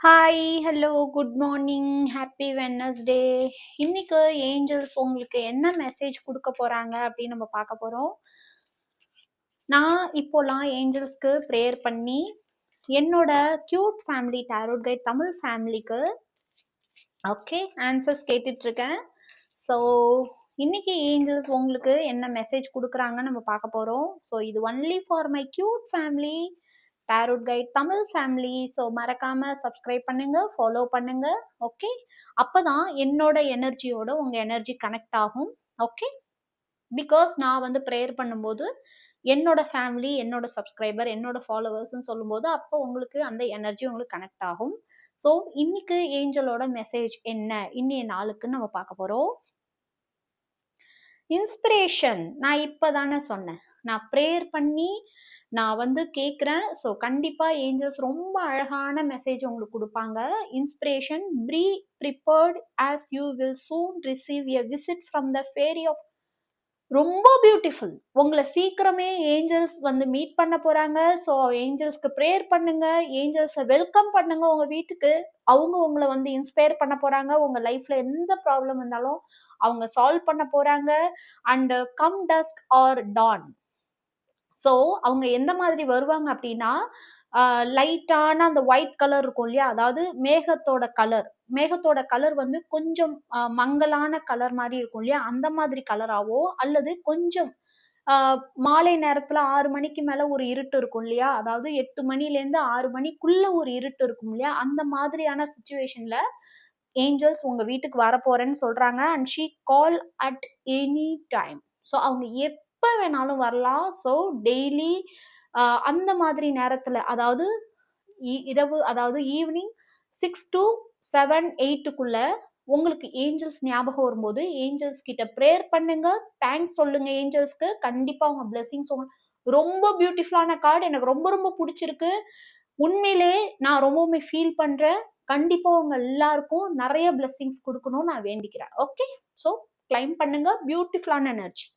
Hi, hello, good morning, happy Wednesday. இன்னைக்கு Angeles உங்களுக்கு என்ன மெசேஜ் கொடுக்க போறாங்க அப்படின்னு நம்ம பார்க்க போறோம். நான் இப்போலாம் ஏஞ்சல்ஸ்க்கு ப்ரேயர் பண்ணி என்னோட cute family tarot guide Tamil ஃபேமிலிக்கு ஆன்சர்ஸ் கேட்டுட்டு இருக்கேன். ஸோ இன்னைக்கு ஏஞ்சல்ஸ் உங்களுக்கு என்ன மெசேஜ் கொடுக்குறாங்கன்னு நம்ம பார்க்க போறோம். ஸோ இது only for my cute family tarot guide Tamil family. So மறக்காம சப்ஸ்கிரைப் பண்ணுங்க, ஃபாலோ பண்ணுங்க. ஓகே, அப்பதான் என்னோட எனர்ஜியோட உங்க எனர்ஜி கனெக்ட் ஆகும். ஓகே, பிகாஸ் நான் வந்து ப்ரேயர் பண்ணும்போது என்னோட ஃபேமிலி, என்னோட சப்ஸ்கிரைபர், என்னோட ஃபாலோவர்ஸ்ன்னு சொல்லும்போது அப்போ உங்களுக்கு அந்த எனர்ஜி உங்களுக்கு கனெக்ட் ஆகும். ஸோ இன்னைக்கு ஏஞ்சலோட மெசேஜ் என்ன இன்னைய நாளுக்குன்னு நம்ம பார்க்க போறோம். இன்ஸ்பிரேஷன் நான் இப்பதானே சொன்னேன், நான் ப்ரேயர் பண்ணி நான் வந்து கேட்குறேன். ஸோ கண்டிப்பாக ஏஞ்சல்ஸ் ரொம்ப அழகான மெசேஜ் உங்களுக்கு கொடுப்பாங்க. Inspiration, be prepared as you will soon receive a visit from the fairy of. ரொம்ப பியூட்டிஃபுல். உங்களை சீக்கிரமே ஏஞ்சல்ஸ் வந்து மீட் பண்ண போறாங்க. ஸோ ஏஞ்சல்ஸ்க்கு ப்ரேயர் பண்ணுங்க, ஏஞ்சல்ஸை வெல்கம் பண்ணுங்க உங்க வீட்டுக்கு. அவங்க உங்களை வந்து இன்ஸ்பயர் பண்ண போறாங்க. உங்க லைஃப்ல எந்த ப்ராப்ளம் இருந்தாலும் அவங்க சால்வ் பண்ண போறாங்க. And come dusk or dawn. So அவங்க எந்த மாதிரி வருவாங்க அப்படின்னா, லைட்டான அந்த ஒயிட் கலர் இருக்கும் இல்லையா, அதாவது மேகத்தோட கலர் வந்து கொஞ்சம் மங்கலான கலர் மாதிரி இருக்கும் இல்லையா, அந்த மாதிரி கலராவோ அல்லது கொஞ்சம் மாலை நேரத்துல 6 மணிக்கு மேல ஒரு இருட்டு இருக்கும் இல்லையா, அதாவது 8 மணிலேருந்து 6 மணிக்குள்ள ஒரு இருட்டு இருக்கும் இல்லையா, அந்த மாதிரியான சுச்சுவேஷன்ல ஏஞ்சல்ஸ் உங்க வீட்டுக்கு வரப்போறேன்னு சொல்றாங்க. And she call at any time. So அவங்க எப்ப வேணாலும் வரலாம். ஸோ டெய்லி அந்த மாதிரி நேரத்துல, அதாவது இரவு, அதாவது ஈவினிங் 6 to 7, 8க்குள்ள உங்களுக்கு ஏஞ்சல்ஸ் ஞாபகம் வரும்போது ஏஞ்சல்ஸ் கிட்ட ப்ரேயர் பண்ணுங்க, தேங்க்ஸ் சொல்லுங்க ஏஞ்சல்ஸ்க்கு. கண்டிப்பா உங்க பிளெஸிங்ஸ் ரொம்ப பியூட்டிஃபுல்லான கார்டு, எனக்கு ரொம்ப ரொம்ப பிடிச்சிருக்கு. உண்மையிலே நான் ரொம்பவுமே ஃபீல் பண்றேன். கண்டிப்பா உங்க எல்லாருக்கும் நிறைய பிளெஸிங்ஸ் கொடுக்கணும்னு நான் வேண்டிக்கிறேன். ஓகே, ஸோ கிளைம் பண்ணுங்க பியூட்டிஃபுல்லான எனர்ஜி.